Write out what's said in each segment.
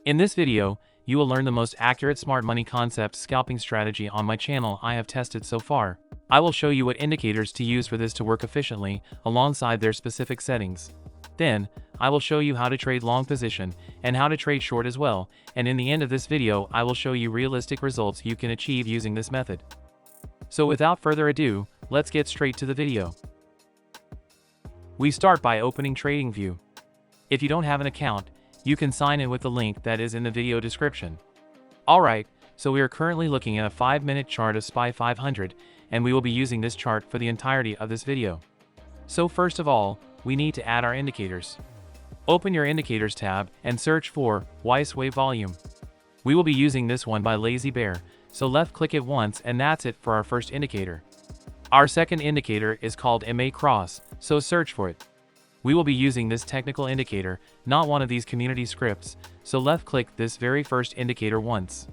In this video, you will learn the most accurate smart money concept scalping strategy on my channel I have tested so far. I will show you what indicators to use for this to work efficiently alongside their specific settings. Then, I will show you how to trade long position and how to trade short as well, and in the end of this video I will show you realistic results you can achieve using this method. So without further ado, let's get straight to the video. We start by opening TradingView. If you don't have an account, you can sign in with the link that is in the video description. Alright, so we are currently looking at a 5-minute chart of SPY 500, and we will be using this chart for the entirety of this video. So first of all, we need to add our indicators. Open your Indicators tab and search for Weiss Wave Volume. We will be using this one by Lazy Bear, so left click it once and that's it for our first indicator. Our second indicator is called MA Cross, so search for it. We will be using this technical indicator, not one of these community scripts, so left click this very first indicator once.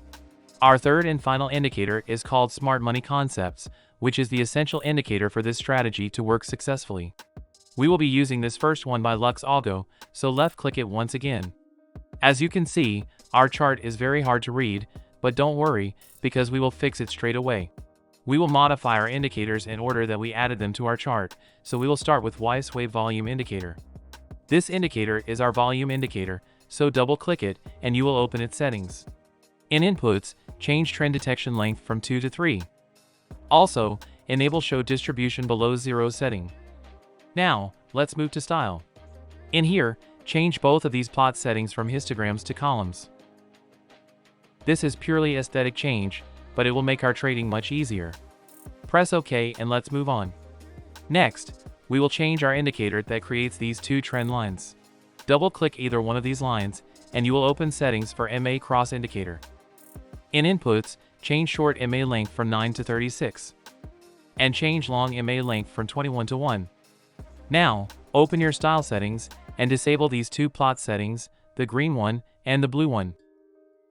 Our third and final indicator is called Smart Money Concepts, which is the essential indicator for this strategy to work successfully. We will be using this first one by Lux Algo, so left click it once again. As you can see, our chart is very hard to read, but don't worry, because we will fix it straight away. We will modify our indicators in order that we added them to our chart, so we will start with Weiss Wave Volume Indicator. This indicator is our volume indicator, so double click it and you will open its settings. In Inputs, change Trend Detection Length from 2 to 3. Also, enable Show Distribution Below 0 setting. Now, let's move to Style. In here, change both of these plot settings from histograms to columns. This is purely aesthetic change, but it will make our trading much easier. Press OK and let's move on. Next, we will change our indicator that creates these two trend lines. Double-click either one of these lines, and you will open settings for MA Cross Indicator. In Inputs, change Short MA Length from 9 to 36. And change Long MA Length from 21 to 1. Now, open your Style settings, and disable these two plot settings, the green one and the blue one.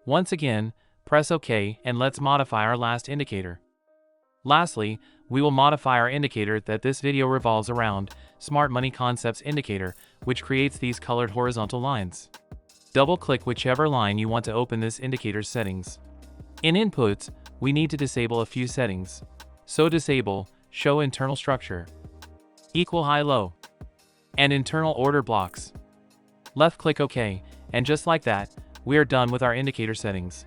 Once again, press OK and let's modify our last indicator. Lastly, we will modify our indicator that this video revolves around, Smart Money Concepts Indicator, which creates these colored horizontal lines. Double-click whichever line you want to open this indicator's settings. In Inputs, we need to disable a few settings. So disable Show Internal Structure, Equal High Low, and Internal Order Blocks. Left-click OK, and just like that, we are done with our indicator settings.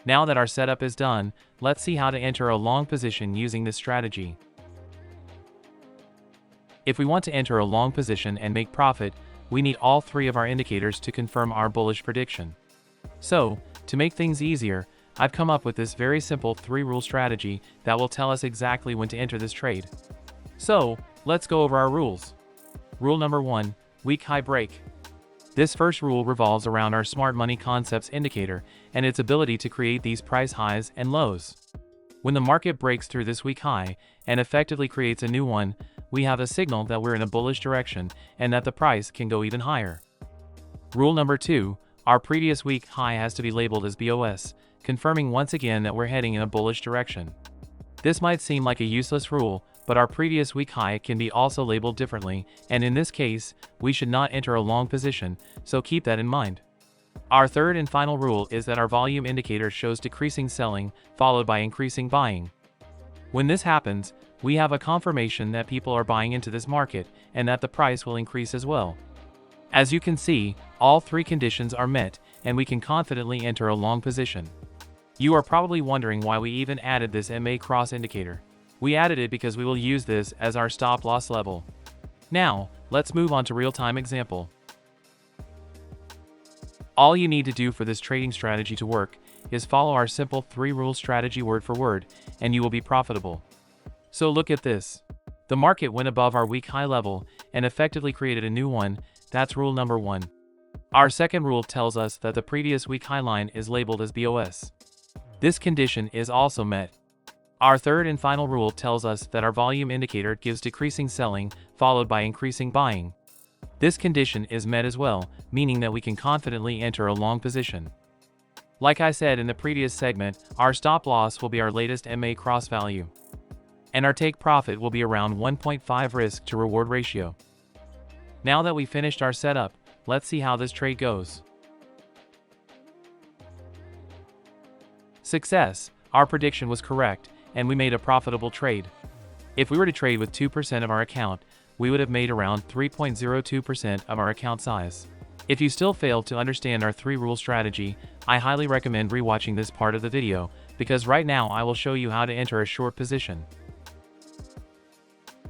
Now that our setup is done, let's see how to enter a long position using this strategy. If we want to enter a long position and make profit, we need all three of our indicators to confirm our bullish prediction. So, to make things easier, I've come up with this very simple 3-rule strategy that will tell us exactly when to enter this trade. So, let's go over our rules. Rule number 1, Weak High Break. This first rule revolves around our Smart Money Concepts indicator and its ability to create these price highs and lows. When the market breaks through this weak high and effectively creates a new one, we have a signal that we're in a bullish direction and that the price can go even higher. Rule number 2, our previous weak high has to be labeled as BOS, confirming once again that we're heading in a bullish direction. This might seem like a useless rule, but our previous weak high can be also labeled differently, and in this case, we should not enter a long position, so keep that in mind. Our third and final rule is that our volume indicator shows decreasing selling, followed by increasing buying. When this happens, we have a confirmation that people are buying into this market, and that the price will increase as well. As you can see, all three conditions are met, and we can confidently enter a long position. You are probably wondering why we even added this MA Cross indicator. We added it because we will use this as our stop loss level. Now, let's move on to real-time example. All you need to do for this trading strategy to work is follow our simple 3-rule strategy word for word, and you will be profitable. So look at this. The market went above our weak high level and effectively created a new one. That's rule number 1. Our second rule tells us that the previous weak high line is labeled as BOS. This condition is also met. Our third and final rule tells us that our volume indicator gives decreasing selling, followed by increasing buying. This condition is met as well, meaning that we can confidently enter a long position. Like I said in the previous segment, our stop loss will be our latest MA cross value. And our take profit will be around 1.5 risk to reward ratio. Now that we finished our setup, let's see how this trade goes. Success! Our prediction was correct, and we made a profitable trade. If we were to trade with 2% of our account, we would have made around 3.02% of our account size. If you still fail to understand our 3-rule strategy, I highly recommend rewatching this part of the video, because right now I will show you how to enter a short position.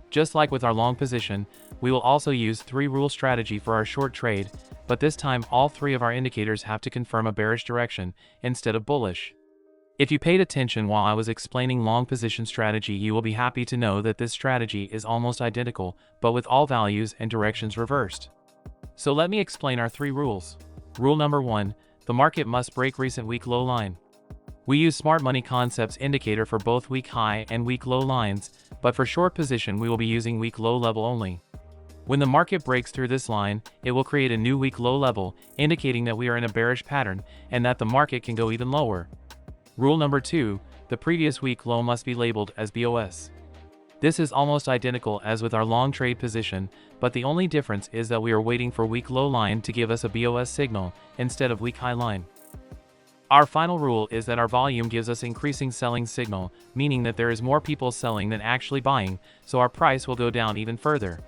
Just like with our long position, we will also use 3-rule strategy for our short trade, but this time all 3 of our indicators have to confirm a bearish direction instead of bullish. If you paid attention while I was explaining long position strategy, you will be happy to know that this strategy is almost identical, but with all values and directions reversed. So let me explain our 3 rules. Rule number 1, the market must break recent week low line. We use Smart Money Concepts indicator for both week high and week low lines, but for short position we will be using week low level only. When the market breaks through this line, it will create a new week low level, indicating that we are in a bearish pattern and that the market can go even lower. Rule number 2, the previous week low must be labeled as BOS. This is almost identical as with our long trade position, but the only difference is that we are waiting for week low line to give us a BOS signal instead of week high line. Our final rule is that our volume gives us increasing selling signal, meaning that there is more people selling than actually buying, so our price will go down even further.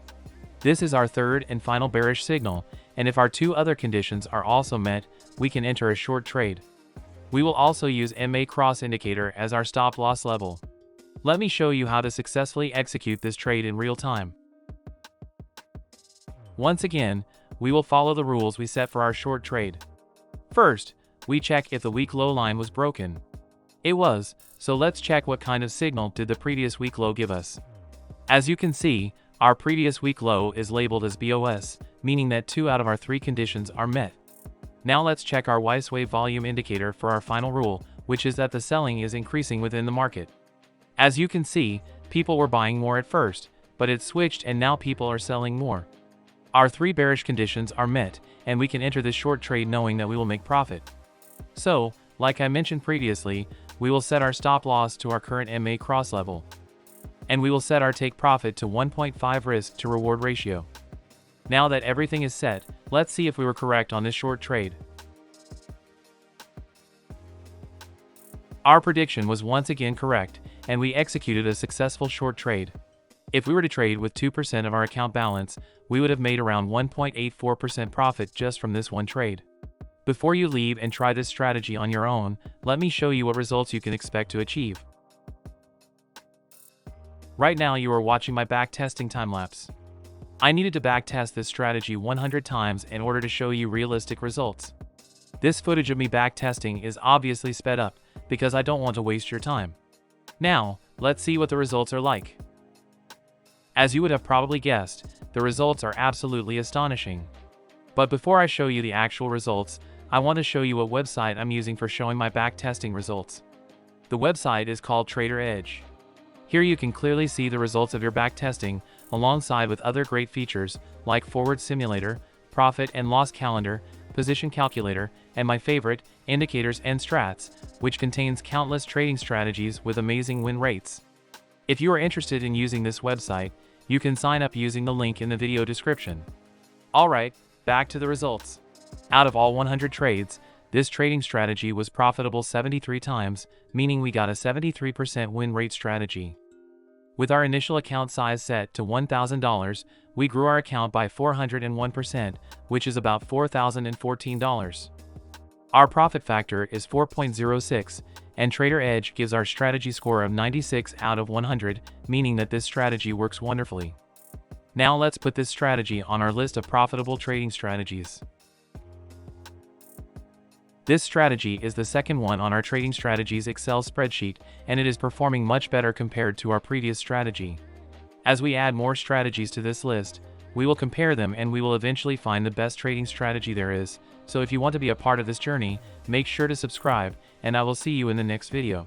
This is our third and final bearish signal, and if our 2 other conditions are also met, we can enter a short trade. We will also use MA cross indicator as our stop loss level. Let me show you how to successfully execute this trade in real time. Once again, we will follow the rules we set for our short trade. First, we check if the week low line was broken. It was, so let's check what kind of signal did the previous week low give us. As you can see, our previous week low is labeled as BOS, meaning that 2 out of our 3 conditions are met. Now let's check our Weiss wave volume indicator for our final rule, which is that the selling is increasing within the market. As you can see, people were buying more at first, but it switched and now people are selling more. Our 3 bearish conditions are met, and we can enter this short trade knowing that we will make profit. So, like I mentioned previously, we will set our stop loss to our current MA cross level. And we will set our take profit to 1.5 risk to reward ratio. Now that everything is set, let's see if we were correct on this short trade. Our prediction was once again correct, and we executed a successful short trade. If we were to trade with 2% of our account balance, we would have made around 1.84% profit just from this one trade. Before you leave and try this strategy on your own, let me show you what results you can expect to achieve. Right now you are watching my backtesting time-lapse. I needed to backtest this strategy 100 times in order to show you realistic results. This footage of me backtesting is obviously sped up, because I don't want to waste your time. Now, let's see what the results are like. As you would have probably guessed, the results are absolutely astonishing. But before I show you the actual results, I want to show you a website I'm using for showing my backtesting results. The website is called Trader Edge. Here you can clearly see the results of your backtesting, alongside with other great features like Forward Simulator, Profit and Loss Calendar, Position Calculator, and my favorite, Indicators and Strats, which contains countless trading strategies with amazing win rates. If you are interested in using this website, you can sign up using the link in the video description. Alright, back to the results. Out of all 100 trades, this trading strategy was profitable 73 times, meaning we got a 73% win rate strategy. With our initial account size set to $1,000, we grew our account by 401%, which is about $4,014. Our profit factor is 4.06, and Trader Edge gives our strategy score of 96 out of 100, meaning that this strategy works wonderfully. Now let's put this strategy on our list of profitable trading strategies. This strategy is the second one on our Trading Strategies Excel spreadsheet, and it is performing much better compared to our previous strategy. As we add more strategies to this list, we will compare them and we will eventually find the best trading strategy there is. So if you want to be a part of this journey, make sure to subscribe, and I will see you in the next video.